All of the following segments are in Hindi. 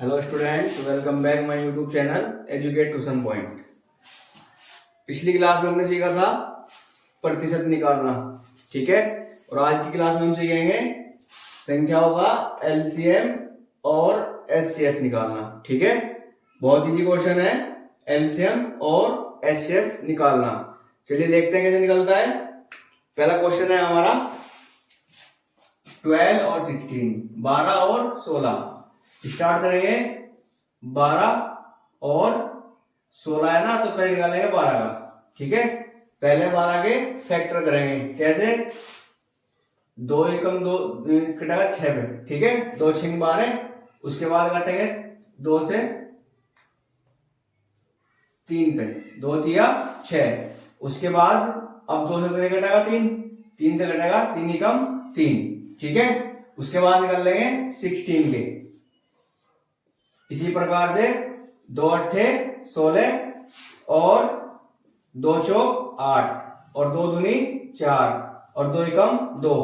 Hello students, welcome back my YouTube channel educate tuition point. पिछली क्लास में हमने सीखा था प्रतिशत निकालना, ठीक है। और आज की क्लास में हम सीखेंगे संख्याओं का एलसीएम और एचसीएफ निकालना, ठीक है। बहुत इजी क्वेश्चन है एलसीएम और एचसीएफ निकालना। चलिए देखते हैं कैसे निकलता है। पहला क्वेश्चन है हमारा 12 और 16, 12 और 16। स्टार्ट करेंगे 12 और 16 है ना, तो पहले निकालेंगे 12 का, ठीक है। पहले 12 के फैक्टर करेंगे। कैसे? 2 एकम 2 कटेगा 6 पे, ठीक है। 2 6 12। उसके बाद काटेंगे 2 से 3 पे, 2 तिया 6। उसके बाद अब 2 से तो कटेगा 3, 3 से कटेगा 3 एकम 3, ठीक है। उसके बाद निकाल लेंगे 16 के। इसी प्रकार से 2 अट्ठे 16 और 2 चौक 8 और 2 दूनी 4 और 2 एकम 2।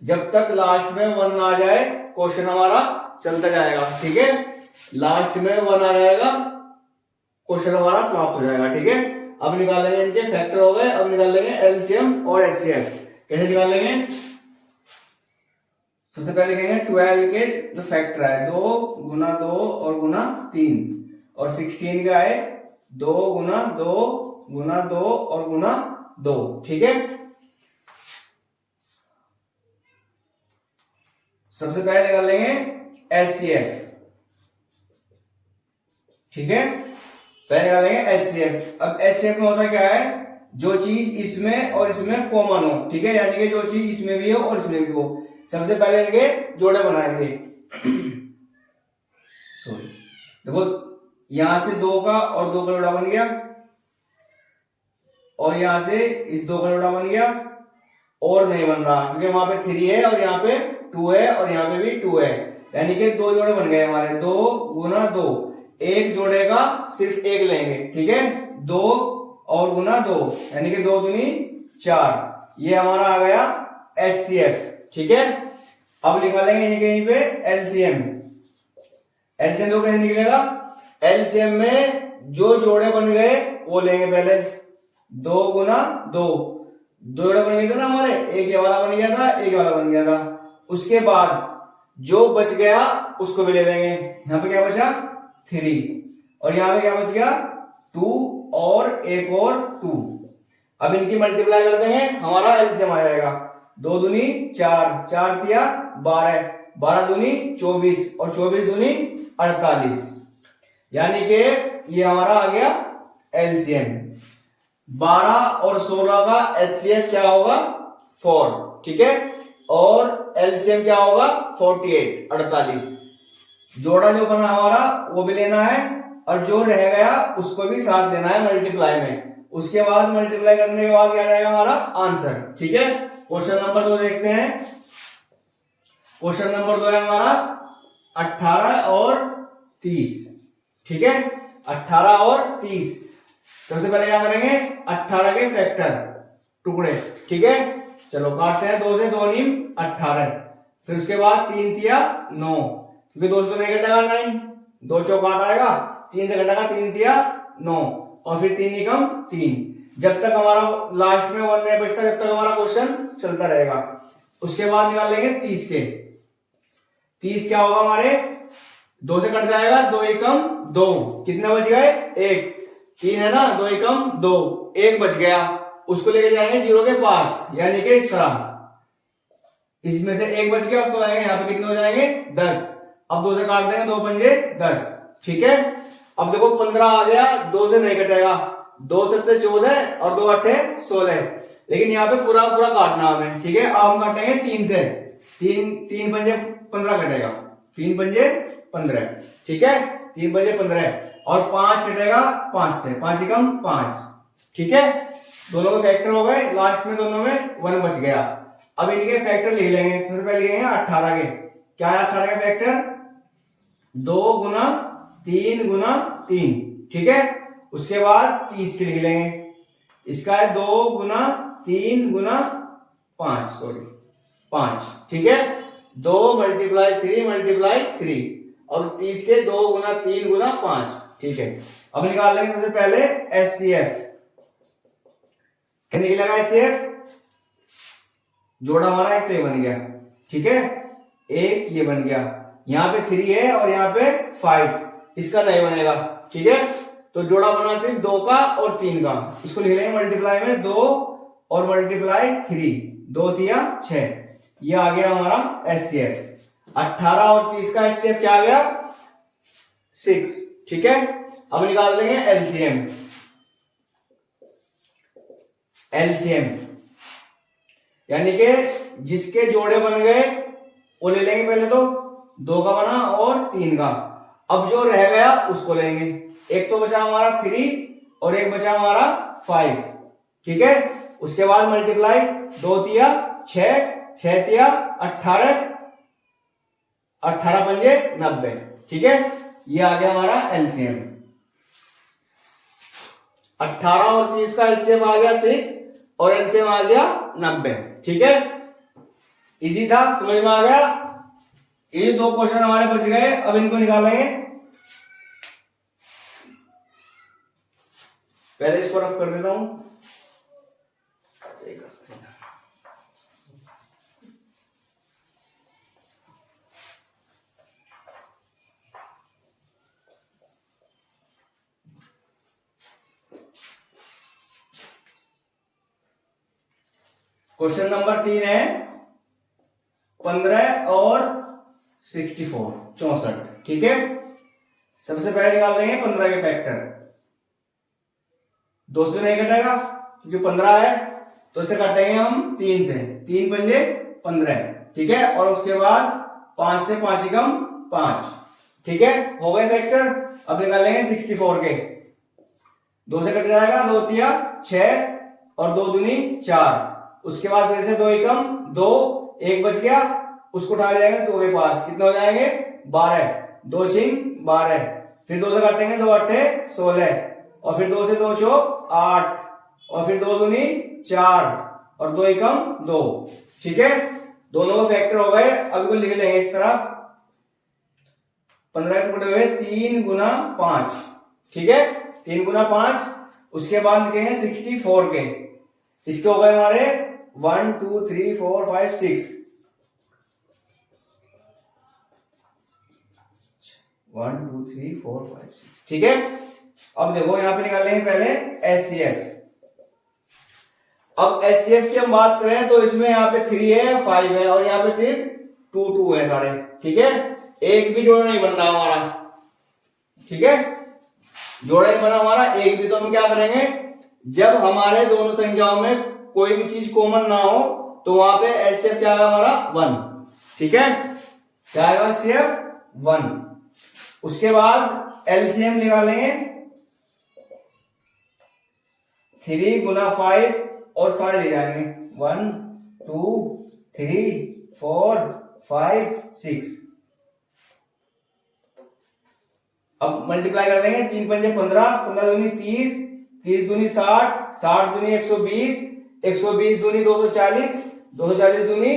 जब तक लास्ट में 1 आ जाए क्वेश्चन हमारा चलता जाएगा, ठीक है। लास्ट में 1 आ जाएगा क्वेश्चन हमारा समाप्त हो जाएगा, ठीक है। अब निकाल लेंगे इनके फैक्टर हो गए। अब निकाल लेंगे एलसीएम और एचसीएफ। कैसे निकाल लेंगे? सबसे पहले कहेंगे 12 के जो फैक्टर है 2 गुना 2 और गुना 3, और 16 का है 2 गुना 2 गुना 2 और गुना 2, ठीक है। सबसे पहले निकाल लेंगे एचसीएफ, ठीक है। पहले निकालेंगे एचसीएफ। अब एचसीएफ में होता क्या है, जो चीज इसमें और इसमें कॉमन हो, ठीक है, यानी कि जो चीज इसमें भी हो और इसमें भी हो। सबसे पहले इनके जोड़े बनाएंगे। सॉरी, देखो यहां से 2 का और 2 का जोड़ा बन गया, और यहां से इस 2 का जोड़ा बन गया, और नहीं बन रहा क्योंकि वहां पे 3 है और यहाँ पे 2 है और यहाँ पे भी 2 है, यानी कि 2 जोड़े बन गए हमारे। 2 गुना 2, एक जोड़े का सिर्फ एक लेंगे, ठीक है। 2 और गुना 2 यानी कि 2 दूनी 4। ये हमारा आ गया एचसीएफ, ठीक है। अब निकालेंगे यहीं पे एलसीएम। एलसीएम तो कैसे निकलेगा? एलसीएम में जो जोड़े बन गए वो लेंगे पहले। 2 गुना 2, 2 जोड़े बन गए थे ना हमारे, एक ये वाला बन गया था, एक वाला बन गया था। उसके बाद जो बच गया उसको भी ले लेंगे। यहां पे क्या बचा? 3, और यहां पे क्या बच गया? 2 और एक और 2। अब इनकी मल्टीप्लाई कर देंगे, हमारा एलसीएम आ जाएगा। 2 दूनी 4, 4 तिया 12, 12 दूनी 24 और 24 दूनी 48, यानी कि ये हमारा आ गया एलसीएम। 12 और 16 का एचसीएफ क्या होगा? 4, ठीक है। और एलसीएम क्या होगा? 48, 48। जोड़ा जो बना हमारा वो भी लेना है, और जो रह गया उसको भी साथ लेना है मल्टीप्लाई में। उसके बाद मल्टीप्लाई करने के बाद क्या जाएगा हमारा आंसर, ठीक है। क्वेश्चन नंबर 2 देखते हैं। क्वेश्चन नंबर 2 है हमारा 18 और 30, ठीक है। 18 और 30। सबसे पहले क्या करेंगे? 18 के फैक्टर टुकड़े, ठीक है। चलो काटते हैं। 2 से 2 नीम 18, फिर उसके बाद 3 तिया 9, क्योंकि 2 से 9 कटेगा 9, 2 चौक 8 आएगा, 3 से कटेगा 3 तिया 9, और फिर 3 एकम 3। जब तक हमारा लास्ट में 1 नहीं बचता जब तक हमारा क्वेश्चन चलता रहेगा। उसके बाद निकाल लेंगे 30 के। 30 क्या होगा हमारे? 2 से कट जाएगा, 2 एकम 2, कितने बच गए? 1, 3 है ना, 2 एकम 2, 1 बच गया। उसको लेके जाएंगे 0 के पास, यानी कि इस तरह। इसमें से 1 बच गया, उसको लाएंगे यहाँ पे, कितने हो जाएंगे? 10। अब 2 से काट देंगे, 2 पंजे 10, ठीक है। अब देखो 15 आ गया, 2 से नहीं कटेगा, 2 सत्ते 14 और 2 अट्ठे 16, लेकिन यहाँ पे पूरा पूरा काटना हमें, ठीक है। अब हम काटेंगे 3 से, 3 पंजे 15 कटेगा, 3 पंजे 15, ठीक है। 3 पंजे 15 और 5 कटेगा 5 से, 5 एकम 5, ठीक है। दोनों के फैक्टर हो गए, लास्ट में दोनों में 1 बच गया। अब इनके फैक्टर लिख लेंगे। सबसे पहले लिखेंगे 18 के। क्या है 18 के फैक्टर? 2 गुना 3 गुना 3, ठीक है। उसके बाद 30 के लिख लेंगे। इसका है 2 गुना 3 गुना 5, सॉरी 5, ठीक है। 2 × 3 × 3, और 30 के 2 गुना 3 गुना 5। ठीक है, अब निकाल लेंगे सबसे पहले HCF। क्या निकलेगा HCF? जोड़ा हमारा एक तो ये बन गया, ठीक है, एक ये बन गया, यहाँ पे 3 है और यहाँ पे 5, इसका नहीं बनेगा। ठीक है, तो जोड़ा बना सिर्फ 2 का और 3 का, इसको लिख लेंगे मल्टीप्लाई में 2 और मल्टीप्लाई 3, 2 तिया 6, ये आ गया हमारा HCF। 18 और 30 का HCF क्या आ गया? 6। ठीक है, अब निकाल देंगे LCM। LCM यानी कि जिसके जोड़े बन गए वो ले लेंगे, पहले तो 2 का बना और 3 का, अब जो रह गया उसको लेंगे। एक तो बचा हमारा 3 और एक बचा हमारा 5। ठीक है, उसके बाद मल्टीप्लाई 2 तिया 6, 6 तिया 18, 18 पंजे 90। ठीक है, ये आ गया हमारा LCM। 18 और 30 का LCM आ गया 6 और LCM आ गया 90। ठीक है, इजी था, समझ में आ गया। ये 2 क्वेश्चन हमारे बच गए, अब इनको निकालेंगे। पहले इसको रफ कर देता हूं। क्वेश्चन नंबर 3 है 15 और 64, 64। ठीक है, सबसे पहले निकाल लेंगे 15 के फैक्टर। 2 से नहीं कटेगा क्योंकि 15 है, तो इसे काटेंगे हम 3 से, 3 पंजे 15। ठीक है, और उसके बाद 5 से 5 एकम 5। ठीक है, हो गए फैक्टर। अब निकाल लेंगे 64 के। 2 से कट जाएगा, 2 तिया 6 और 2 दूनी 4, उसके बाद फिर से 2 एकम 2, एक बच गया, उसको उठा ले जाएंगे 2 के पास, कितने हो जाएंगे 12, 2 छिंग 12, फिर 2 से काटेंगे, 2 अट्ठे 16, और फिर 2 से 2 चौक 8, और फिर 2 दूनी 4 और 2 एकम 2। ठीक है, दोनों को फैक्टर हो गए। अब को लिख लेंगे इस तरह, 15 टुकड़े हुए 3 गुना 5। ठीक है, 3 गुना 5, उसके बाद लिखेंगे 64 के। इसके हो गए हमारे 1 2 3 4 5 6, 1 2 3 4 5 6। ठीक है, अब देखो यहां पे निकाल लेंगे पहले HCF। अब HCF की हम बात करें तो इसमें यहाँ पे 3 है, 5 है और यहाँ पे सिर्फ 2 2 है सारे। ठीक है, एक भी जोड़ा नहीं बन रहा हमारा। ठीक है, जोड़ा नहीं बना हमारा एक भी, तो हम क्या करेंगे, जब हमारे दोनों संख्याओं में कोई भी चीज कॉमन ना हो तो वहां पे HCF क्या आएगा हमारा 1। ठीक है, क्या आएगा HCF 1। उसके बाद LCM निकालेंगे 3 गुना 5 और सारे ले जाएंगे 1 2 3 4 5 6। अब मल्टीप्लाई कर देंगे, 3 पंजे 15, 15 दूनी 30, 30 दूनी 60, 60 दूनी 120, 120 दूनी 240, 240 दूनी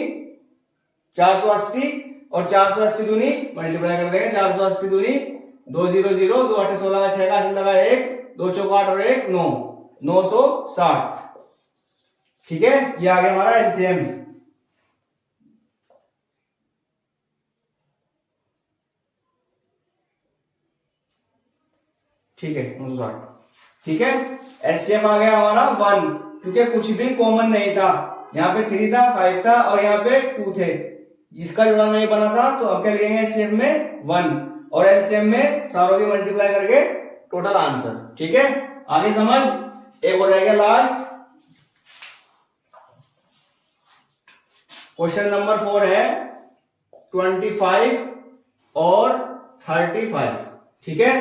480 और 480 दूनी मल्टीप्लाई कर देंगे, 480 दूनी 200, 2 8 16 का 6 का लगा 1, 2 चौक 8 और 1 9, 960। ठीक है, ये आ गया हमारा LCM। ठीक है, 960। ठीक है, HCF आ गया हमारा 1, क्योंकि कुछ भी कॉमन नहीं था। यहाँ पे 3 था, 5 था और यहाँ पे 2 थे, जिसका जोड़ा नहीं बना था, तो अब क्या लिखेंगे HCF में 1 और LCM में सारों की मल्टीप्लाई करके टोटल आंसर। ठीक है, आगे समझ। एक हो जाएगा लास्ट, क्वेश्चन नंबर 4 है 25 और 35। ठीक है,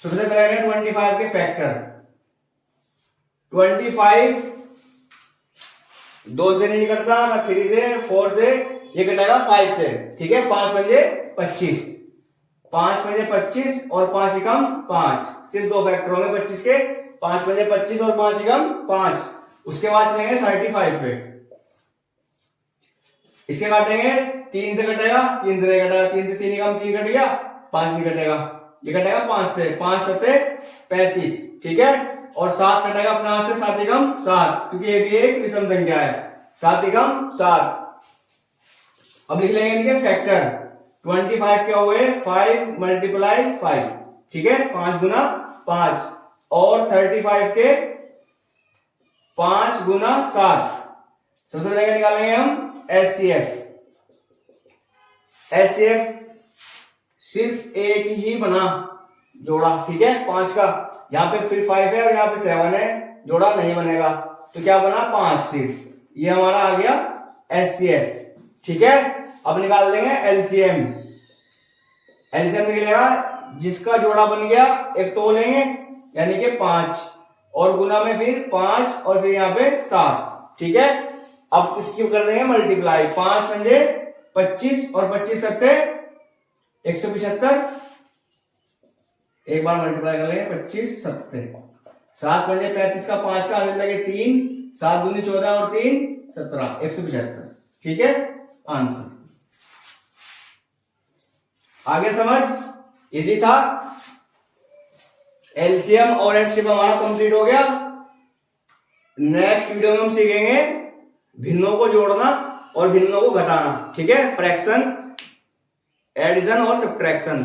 सबसे पहले 25 के फैक्टर। 25 2 से नहीं कटता, ना 3 से, 4 से, ये कटेगा 5 से। ठीक है, 5 पंजे 25, 5 पंजे 25 और 5 एकम 5, सिर्फ 2 फैक्टर होंगे 25 के, 5 पंजे 25 और 5 एकम 5। उसके बाद चलेंगे 35 पे, इसके काटेंगे, 3 से कटेगा, 3 से नहीं कटेगा, 3 से 3 एकम 3 कट गया, 5 नहीं कटेगा, ये कटेगा 5 से, 5 सत्ते 35, ठीक है। और 7 कटेगा अपना से, 7 एकम 7, क्योंकि ये भी एक विषम संख्या है, 7 एकम 7। अब लिख लेंगे इनके फैक्टर, 25 क्या हुए 5 मल्टीप्लाई 5, ठीक है, 5 गुना 5, और 35 के 5 गुना 7। सबसे पहले निकालेंगे हम एचसीएफ। एचसीएफ सिर्फ एक ही बना जोड़ा, ठीक है, 5 का, यहाँ पे फिर 5 है और यहाँ पे 7 है, जोड़ा नहीं बनेगा, तो क्या बना 5 सिर्फ, ये हमारा आ गया एचसीएफ, ठीक है। अब निकाल देंगे एलसीएम। एलसीएम निकलेगा जिसका जोड़ा बन गया एक तो लेंगे यानी कि 5, और गुना में फिर 5 और फिर यहाँ पे 7, ठीक है। अब इसकी कर देंगे मल्टीप्लाई, 5 पंजे 25 और 25 सत्ते 175, एक बार मल्टीप्लाई कर लेंगे 25 सत्ते, 7 पंजे 35 का 5 का आगे लगे 3, 7 दूनी 14 और 3 17, 175, ठीक है आंसर। आगे समझ इजी था। एलसीएम और एचसीएफ हमारा कंप्लीट हो गया। नेक्स्ट वीडियो में हम सीखेंगे भिन्नों को जोड़ना और भिन्नों को घटाना, ठीक है, फ्रैक्शन, एडिशन और सब्ट्रैक्शन।